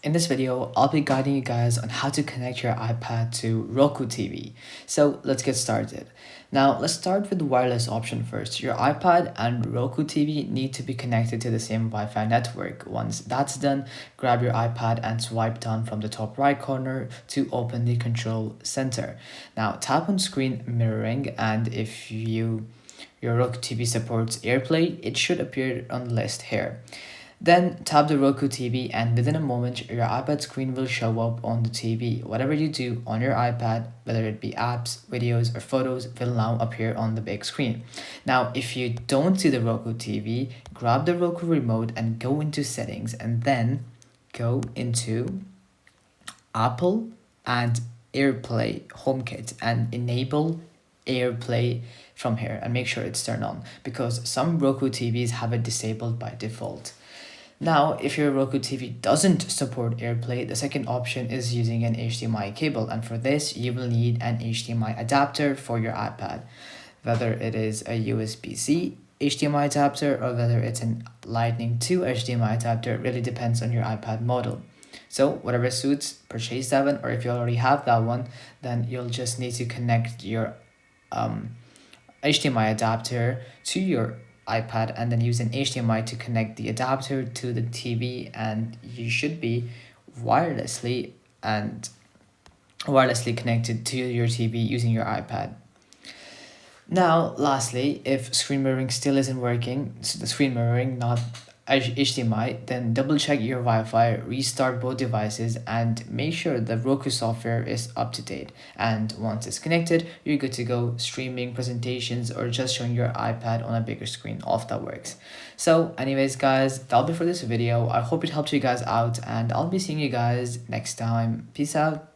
In this video, I'll be guiding you guys on how to connect your iPad to Roku TV. So let's get started. Now let's start with the wireless option first. Your iPad and Roku TV need to be connected to the same Wi-Fi network. Once that's done, grab your iPad and swipe down from the top right corner to open the control center. Now tap on screen mirroring, and if your Roku TV supports Airplay, it should appear on the list here. Then tap the Roku TV, and within a moment your iPad screen will show up on the TV. Whatever you do on your iPad, whether it be apps, videos or photos, will now appear on the big screen. Now if you don't see the Roku TV, grab the Roku remote and go into settings, and then go into Apple and Airplay HomeKit and enable Airplay from here and make sure it's turned on, because some Roku TVs have it disabled by default. Now, if your Roku TV doesn't support AirPlay, the second option is using an HDMI cable, and for this you will need an HDMI adapter for your iPad. Whether it is a USB-C HDMI adapter or whether it's an Lightning 2 HDMI adapter, really depends on your iPad model. So whatever suits, purchase that one, or if you already have that one, then you'll just need to connect your HDMI adapter to your iPad and then use an HDMI to connect the adapter to the TV, and you should be wirelessly connected to your TV using your iPad. Now, lastly, if screen mirroring still isn't working, so the screen mirroring, not HDMI, then double check your Wi-Fi, restart both devices, and make sure the Roku software is up to date. And once it's connected, you're good to go streaming presentations or just showing your iPad on a bigger screen. All of that works. So anyways guys, that'll be for this video. I hope it helped you guys out, and I'll be seeing you guys next time. Peace out.